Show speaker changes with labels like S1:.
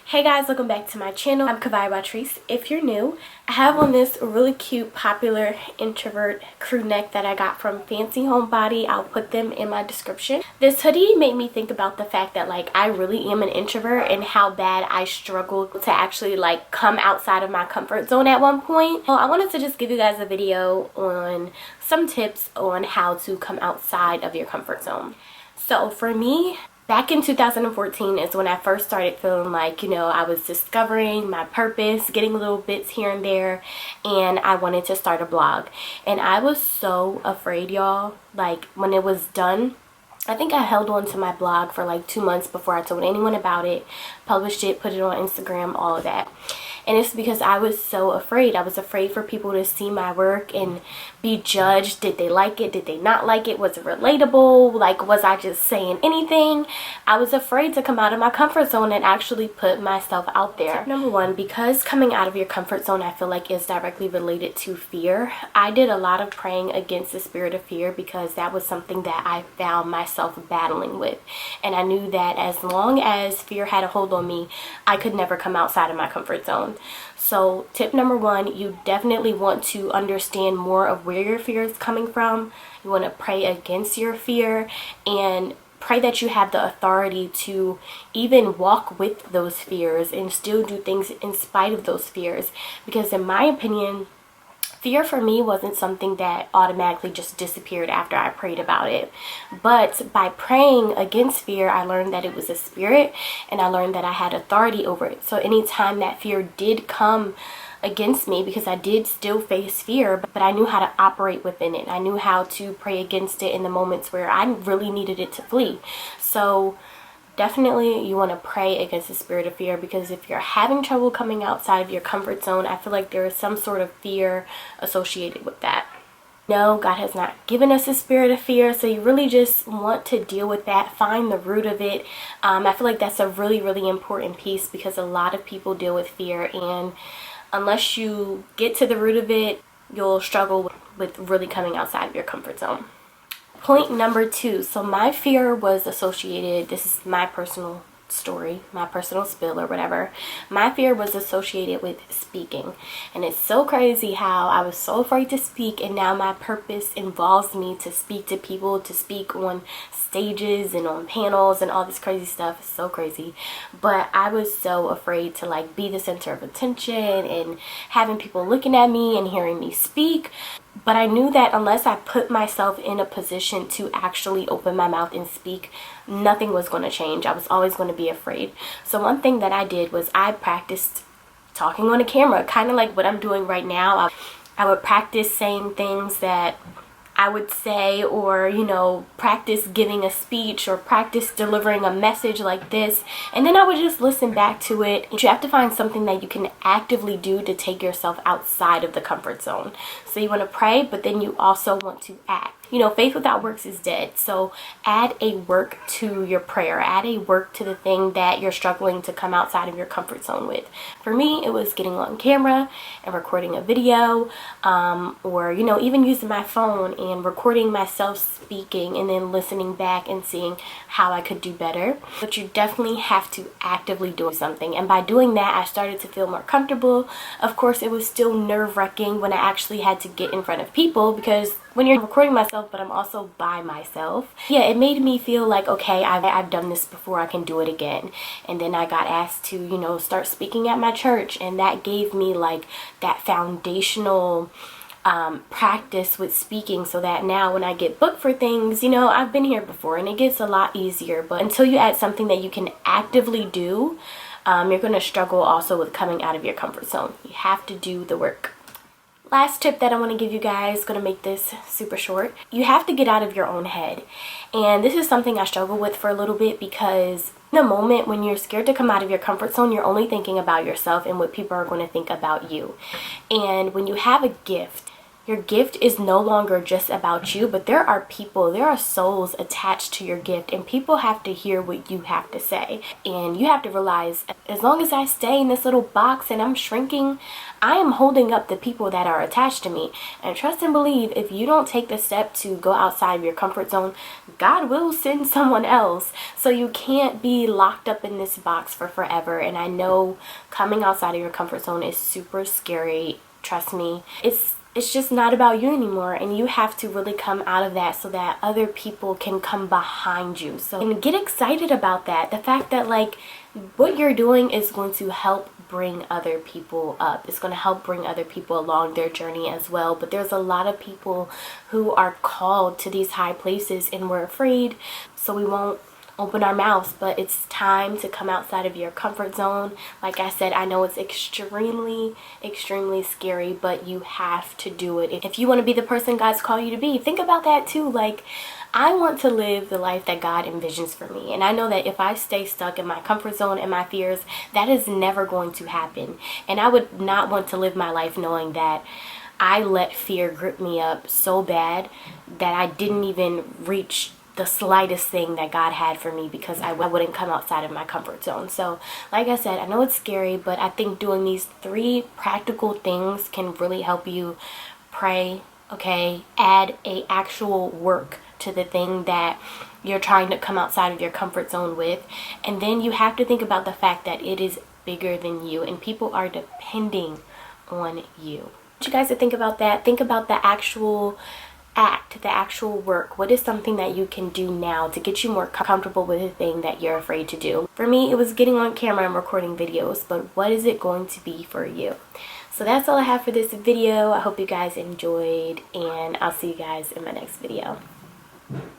S1: Hey guys, welcome back to my channel. I'm Kavai Batrice. If you're new, I have on this really cute popular introvert crew neck that I got from Fancy Homebody. I'll put them in my description. This hoodie made me think about the fact that I really am an introvert and how bad I struggled to actually come outside of my comfort zone at one point. So I wanted to just give you guys a video on some tips on how to come outside of your comfort zone. So for me, back in 2014 is when I first started feeling like, I was discovering my purpose, getting little bits here and there, and I wanted to start a blog. And I was so afraid, y'all. When it was done, I think I held on to my blog for 2 months before I told anyone about it, published it, put it on Instagram, all of that. And it's because I was so afraid. I was afraid for people to see my work and be judged. Did they like it? Did they not like it? Was it relatable? Was I just saying anything? I was afraid to come out of my comfort zone and actually put myself out there. Tip number one, because coming out of your comfort zone I feel like is directly related to fear. I did a lot of praying against the spirit of fear because that was something that I found myself battling with. And I knew that as long as fear had a hold on me, I could never come outside of my comfort zone. So tip number one, you definitely want to understand more of where your fear is coming from. You want to pray against your fear and pray that you have the authority to even walk with those fears and still do things in spite of those fears. Because in my opinion, fear for me wasn't something that automatically just disappeared after I prayed about it. But by praying against fear, I learned that it was a spirit, and I learned that I had authority over it. So anytime that fear did come against me, because I did still face fear, but I knew how to operate within it. I knew how to pray against it in the moments where I really needed it to flee. So definitely you want to pray against the spirit of fear, because if you're having trouble coming outside of your comfort zone, I feel like there is some sort of fear associated with that. No, God has not given us a spirit of fear, so you really just want to deal with that, find the root of it. I feel like that's a really, really important piece, because a lot of people deal with fear, and unless you get to the root of it, you'll struggle with really coming outside of your comfort zone. Point number two, so my fear was associated, this is my personal story, my personal spill or whatever. My fear was associated with speaking. And it's so crazy how I was so afraid to speak, and now my purpose involves me to speak to people, to speak on stages and on panels and all this crazy stuff. It's so crazy. But I was so afraid to be the center of attention and having people looking at me and hearing me speak. But I knew that unless I put myself in a position to actually open my mouth and speak, nothing was going to change. I was always going to be afraid. So one thing that I did was I practiced talking on a camera, kind of like what I'm doing right now. I would practice saying things that I would say, or practice giving a speech or practice delivering a message like this, and then I would just listen back to it. You have to find something that you can actively do to take yourself outside of the comfort zone. So you want to pray, but then you also want to act. Faith without works is dead. So add a work to your prayer. Add a work to the thing that you're struggling to come outside of your comfort zone with. For me, it was getting on camera and recording a video, or even using my phone and recording myself speaking and then listening back and seeing how I could do better. But you definitely have to actively do something. And by doing that, I started to feel more comfortable. Of course, it was still nerve-wracking when I actually had to get in front of people, because when you're recording myself but I'm also by myself, it made me feel like, okay, I've done this before, I can do it again. And then I got asked to start speaking at my church, and that gave me that foundational practice with speaking, so that now when I get booked for things, I've been here before and it gets a lot easier. But until you add something that you can actively do, you're going to struggle also with coming out of your comfort zone. You have to do the work. Last tip that I want to give you guys, going to make this super short. You have to get out of your own head. And this is something I struggle with for a little bit, because in the moment when you're scared to come out of your comfort zone, you're only thinking about yourself and what people are going to think about you. And when you have a gift, Your gift is no longer just about you, but there are people, there are souls attached to your gift, and people have to hear what you have to say. And you have to realize, as long as I stay in this little box and I'm shrinking, I am holding up the people that are attached to me. And trust and believe, if you don't take the step to go outside of your comfort zone, God will send someone else. So you can't be locked up in this box for forever. And I know coming outside of your comfort zone is super scary. Trust me. It's just not about you anymore, and you have to really come out of that so that other people can come behind you. So, and get excited about that. The fact that like what you're doing is going to help bring other people up. It's going to help bring other people along their journey as well. But there's a lot of people who are called to these high places and we're afraid, so we won't open our mouths. But it's time to come outside of your comfort zone. Like I said, I know it's extremely scary, but you have to do it if you want to be the person God's called you to be. Think about that too. Like, I want to live the life that God envisions for me, and I know that if I stay stuck in my comfort zone and my fears, that is never going to happen. And I would not want to live my life knowing that I let fear grip me up so bad that I didn't even reach the slightest thing that God had for me because I wouldn't come outside of my comfort zone. So like I said, I know it's scary, but I think doing these 3 practical things can really help you. Pray, okay? Add a actual work to the thing that you're trying to come outside of your comfort zone with. And then you have to think about the fact that it is bigger than you and people are depending on you. I want you guys to think about that. Think about the actual act, the actual work. What is something that you can do now to get you more comfortable with the thing that you're afraid to do? For me, it was getting on camera and recording videos, but what is it going to be for you? So that's all I have for this video. I hope you guys enjoyed, and I'll see you guys in my next video.